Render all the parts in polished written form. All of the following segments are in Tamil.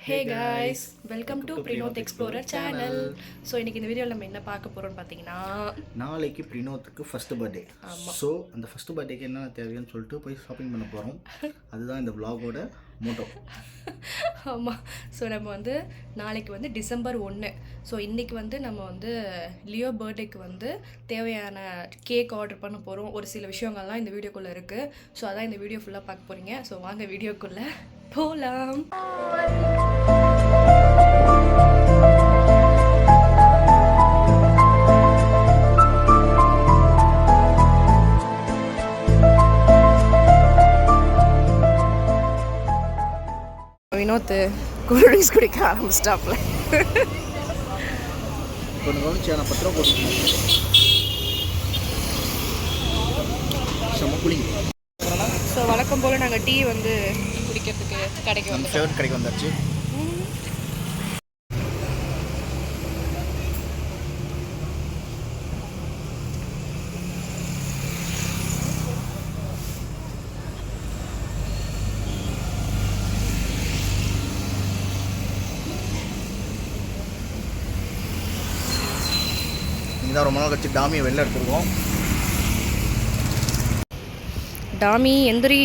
Hey guys, welcome to Prinoth Explorer channel. So இன்றைக்கி இந்த வீடியோவில் நம்ம என்ன பார்க்க போகிறோம்னு பார்த்தீங்கன்னா நாளைக்கு ப்ரினோத்துக்கு ஃபஸ்ட்டு பர்த்டே. ஸோ அந்த ஃபஸ்ட்டு பர்த்டேக்கு என்ன தேவைன்னு சொல்லிட்டு போய் ஷாப்பிங் பண்ண போகிறோம். அதுதான் இந்த vlog-ஓட மோட்டோ. ஆமாம். ஸோ நம்ம வந்து நாளைக்கு வந்து டிசம்பர் 1. ஸோ இன்றைக்கி வந்து நம்ம வந்து லியோ பர்த்டேக்கு வந்து தேவையான கேக் ஆர்டர் பண்ண போகிறோம். ஒரு சில விஷயங்கள்லாம் இந்த வீடியோக்குள்ளே இருக்குது. ஸோ அதான் இந்த வீடியோ ஃபுல்லாக பார்க்க போகிறீங்க. ஸோ வாங்க வீடியோக்குள்ளே போகலாம். வினோத் கூல் ட்ரிங்க்ஸ் குடிக்க ஆரம்பிச்சிட்டாப்ல. ஒன்று கவனிச்சு நான் 10 ரூபா போட்டுருக்கேன். செம்ம குளிங்க. ஸோ வழக்கம் போல் நாங்கள் டீ வந்து குடிக்கிறதுக்கு கடைக்கு வந்து ஃபேவரட் கடைக்கு வந்தாச்சு. இதான் ரொம்ப நாள் கழிச்சு டாமியை வெளில எடுத்துருக்கோம். டாமி எந்திரி.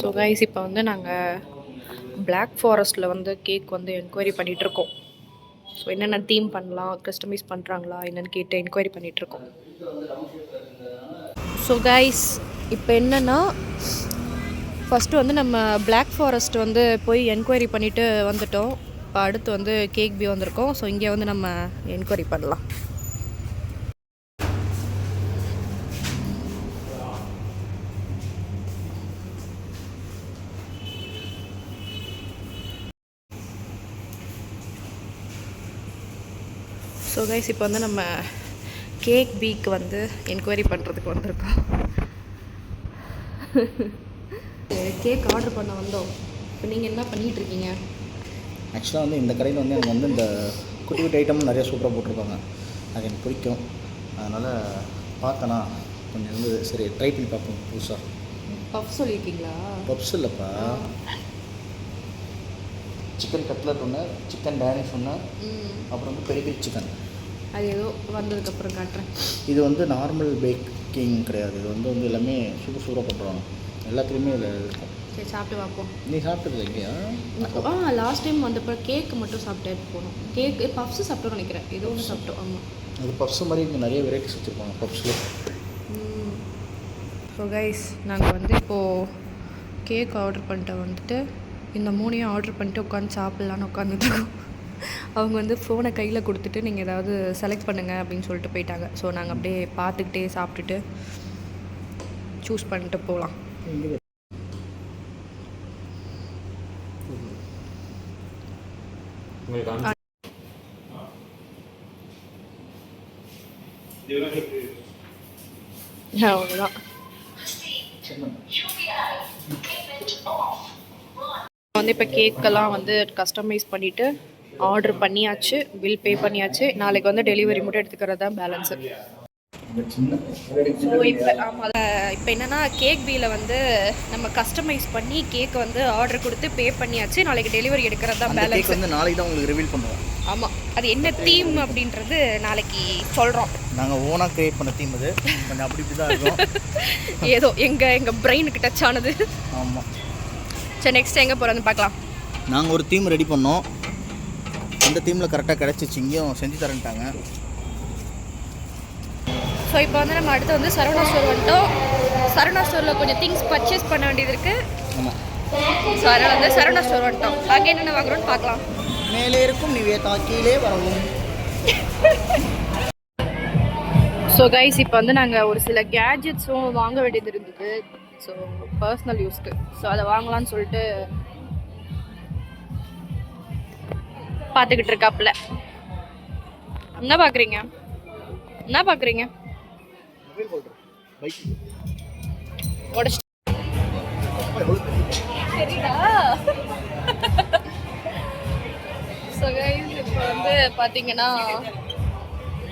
ஸோ கைஸ் இப்போ வந்து நாங்கள் பிளாக் ஃபாரஸ்ட்டில் வந்து கேக் வந்து என்கொயரி பண்ணிகிட்ருக்கோம். ஸோ என்னென்ன தீம் பண்ணலாம், கஸ்டமைஸ் பண்ணுறாங்களா என்னென்னு கேட்டு என்கொயரி பண்ணிகிட்ருக்கோம். ஸோ கைஸ் இப்போ என்னென்னா ஃபஸ்ட்டு வந்து நம்ம பிளாக் ஃபாரஸ்ட் வந்து போய் என்கொயரி பண்ணிவிட்டு வந்துட்டோம். இப்போ அடுத்து வந்து கேக் பி வந்திருக்கோம். ஸோ இங்கே வந்து நம்ம என்கொயரி பண்ணலாம். ஸோ கைஸ் இப்போ வந்து நம்ம கேக் பீக்கு வந்து என்கொயரி பண்ணுறதுக்கு வந்திருக்கோம். கேக் ஆர்டர் பண்ண வந்தோம். இப்போ நீங்கள் என்ன பண்ணிகிட்ருக்கீங்க? ஆக்சுவலாக வந்து இந்த கடையில் வந்து எனக்கு வந்து இந்த குட்டி குட்டி ஐட்டமும் நிறைய சூப்பராக போட்டிருப்பாங்க. அது எனக்கு பிடிக்கும். அதனால் பார்த்தனா கொஞ்சம் வந்து சரி ட்ரை பண்ணி பார்ப்போம் புதுசாக. பஃப் சொல்லியிருக்கீங்களா? பப்ஸ் இல்லைப்பா, சிக்கன் கட்லட் ஒன்று, சிக்கன் டேனிஷ் ஒன்று, அப்புறம் வந்து பெரிய சிக்கன். அது ஏதோ வந்ததுக்கப்புறம் காட்டுறேன். இது வந்து நார்மல் பேக்கிங் கிடையாது. இது வந்து எல்லாமே சூப்பராக பண்ணுறாங்க. எல்லாத்துலேயுமே இதில் இருக்கும். சரி சாப்பிட்டு பார்ப்போம். நீ சாப்பிட்டது இல்லையா? லாஸ்ட் டைம் வந்தப்போ கேக்கு மட்டும் சாப்பிட்டு போனோம். கேக்கு பப்ஸு சாப்பிட்டோம் நினைக்கிறேன். ஏதோ ஒன்று சாப்பிட்டோம். ஆமாம், அது பப்ஸ் மாதிரி இங்கே நிறைய வெரைட்டிஸ் வச்சுருப்பாங்க பப்ஸில். ஸோ கைஸ் நாங்கள் வந்து இப்போது கேக் ஆர்டர் பண்ணிட்டு வந்துட்டு இந்த 3ஐயும் ஆர்டர் பண்ணிட்டு உட்காந்து சாப்பிட்லான்னு உட்காந்துட்டுருக்கோம். அவங்க வந்து ஃபோனை கையில் கொடுத்துட்டு நீங்கள் ஏதாவது செலக்ட் பண்ணுங்கள் அப்படின்னு சொல்லிட்டு போயிட்டாங்க. ஸோ நாங்கள் அப்படியே பார்த்துக்கிட்டே சாப்பிட்டுட்டு சூஸ் பண்ணிட்டு போகலாம். அவ்வளோதான். வந்து இப்போ கேக்கெல்லாம் வந்து கஸ்டமைஸ் பண்ணிவிட்டு ஆர்டர் பண்ணியாச்சு, பில் பே பண்ணியாச்சு. நாளைக்கு வந்து டெலிவரி மட்டும் எடுத்துக்கிறது தான் பேலன்ஸு. ஸோ இப்போ என்னென்னா கேக் பியில் வந்து நம்ம கஸ்டமைஸ் பண்ணி கேக் வந்து ஆர்டர் கொடுத்து பே பண்ணியாச்சு. நாளைக்கு டெலிவரி எடுக்கிறது தான் பேலன்ஸ். வந்து நாளைக்கு தான் உங்களுக்கு ரிவீல் பண்ணுவோம். ஆமாம், அது என்ன தீம் அப்படின்றது நாளைக்கு சொல்கிறோம். நாங்கள் ஓனாக க்ரியேட் பண்ண தீம் அது. கொஞ்சம் அப்படி இப்படி தான் இருக்கும். ஏதோ எங்கள் பிரெயினுக்கு டச் ஆனது. ஆமாம். சரி நெக்ஸ்ட் எங்கே போகிறோன்னு பார்க்கலாம். நாங்கள் ஒரு தீம் ரெடி பண்ணோம். அந்த தீமில் கரெக்டாக கிடச்சிச்சு. இங்கேயும் செஞ்சு தரேன்ட்டாங்க. ஸோ இப்போ வந்து நம்ம அடுத்து வந்து சரவணா ஸ்டோர் வந்துட்டோம். சரவணா ஸ்டோரில் கொஞ்சம் திங்ஸ் பர்ச்சேஸ் பண்ண வேண்டியது இருக்குது. ஆமாம். ஸோ அதனால் வந்து சரவணா ஸ்டோர் வந்துட்டோம். அங்கே என்னென்ன வாங்குறோன்னு பார்க்கலாம். மேலே இருக்கும் நிவேதா கீழே வரவும். ஸோ கைஸ் இப்போ வந்து நாங்கள் ஒரு சில கேட்ஜெட்ஸும் வாங்க வேண்டியது இருந்தது. ஸோ பர்சனல் யூஸ்க்கு. ஸோ அதை வாங்கலான்னு சொல்லிட்டு பார்த்துக்கிட்டு இருக்காப்புல. என்ன பார்க்குறீங்க? என்ன பார்க்குறீங்க? உடச்சு சரிடா. ஸோ கைஸ் இப்போ வந்து பார்த்தீங்கன்னா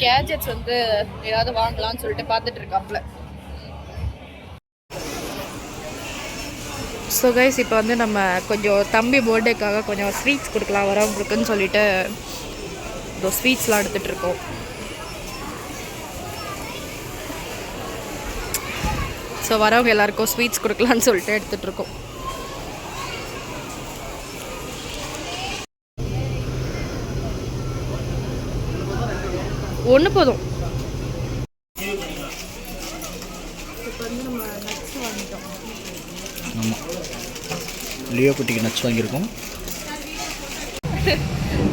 கேஜெட்ஸ் வந்து ஏதாவது வாங்கலாம்னு சொல்லிட்டு பார்த்துட்டு இருக்காப்புல. ஸோ கைஸ் இப்போ வந்து நம்ம கொஞ்சம் தம்பி பர்த்டேக்காக கொஞ்சம் ஸ்வீட்ஸ் கொடுக்கலாம் வரவங்களுக்குன்னு சொல்லிட்டு இதோ ஸ்வீட்ஸ்லாம் எடுத்துகிட்டு இருக்கோம். ஸோ வரவங்க எல்லாருக்கும் ஸ்வீட்ஸ் கொடுக்கலான்னு சொல்லிட்டு எடுத்துகிட்டு இருக்கோம். ஒன்று போதும். இப்போ வந்து நம்ம நட்ஸ் வாங்கிட்டோம். ஆமாம், லியோ குட்டிக்கு நட்ஸ் வாங்கியிருக்கோம்.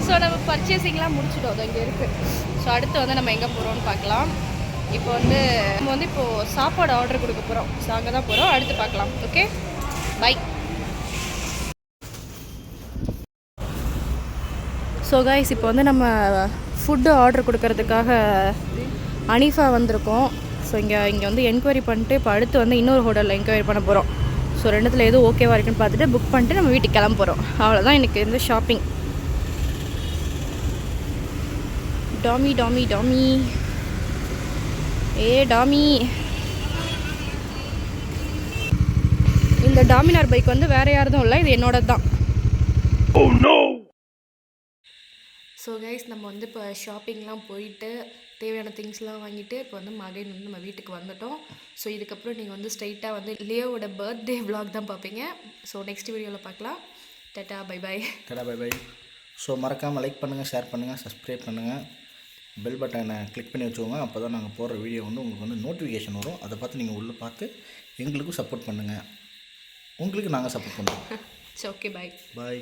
ஸோ நம்ம பர்ச்சேசிங்லாம் முடிச்சிட்டோம், அது இங்கே இருக்குது. ஸோ அடுத்து வந்து நம்ம எங்கே போகிறோம்னு பார்க்கலாம். இப்போ வந்து நம்ம வந்து இப்போது சாப்பாடு ஆர்டர் கொடுக்க போகிறோம். ஸோ அங்கே தான் போகிறோம், அடுத்து பார்க்கலாம். Okay, by. ஸோ கைஸ் இப்போ வந்து நம்ம ஃபுட்டு ஆர்டர் கொடுக்கறதுக்காக அனிஃபா வந்திருக்கோம். ஸோ இங்கே வந்து என்கொயரி பண்ணிட்டு இப்போ அடுத்து வந்து இன்னொரு ஹோட்டலில் என்கொயரி பண்ண போகிறோம். ஸோ ரெண்டுத்தில் எதுவும் ஓகேவா இருக்குன்னு பார்த்துட்டு புக் பண்ணிட்டு நம்ம வீட்டுக்கு கிளம்ப போகிறோம். அவ்வளோதான் எனக்கு இந்த ஷாப்பிங். டாமி டாமி டாமி, ஏ டாமி. இந்த டாமினார் பைக் வந்து வேறு யாரதும் இல்லை, இது என்னோட தான். ஸோ கைஸ் நம்ம வந்து இப்போ ஷாப்பிங்லாம் போயிட்டு தேவையான திங்ஸ்லாம் வாங்கிட்டு இப்போ வந்து மகன் வந்து நம்ம வீட்டுக்கு வந்துட்டோம். ஸோ இதுக்கப்புறம் நீங்கள் வந்து ஸ்ட்ரைட்டாக வந்து லியோவோட பர்த்டே விலாக் தான் பார்ப்பீங்க. ஸோ நெக்ஸ்ட் வீடியோவில் பார்க்கலாம். Tata bye bye. Tata bye bye. So மறக்காமல் லைக் பண்ணுங்கள், ஷேர் பண்ணுங்கள், சப்ஸ்கிரைப் பண்ணுங்கள், பெல் பட்டனை கிளிக் பண்ணி வச்சுக்கோங்க. அப்போ தான் நாங்கள் போடுற வீடியோ வந்து உங்களுக்கு வந்து நோட்டிஃபிகேஷன் வரும். அதை பார்த்து நீங்கள் உள்ளே பார்த்து எங்களுக்கும் சப்போர்ட் பண்ணுங்கள், உங்களுக்கு நாங்கள் சப்போர்ட் பண்ணுறோம். So okay, bye bye.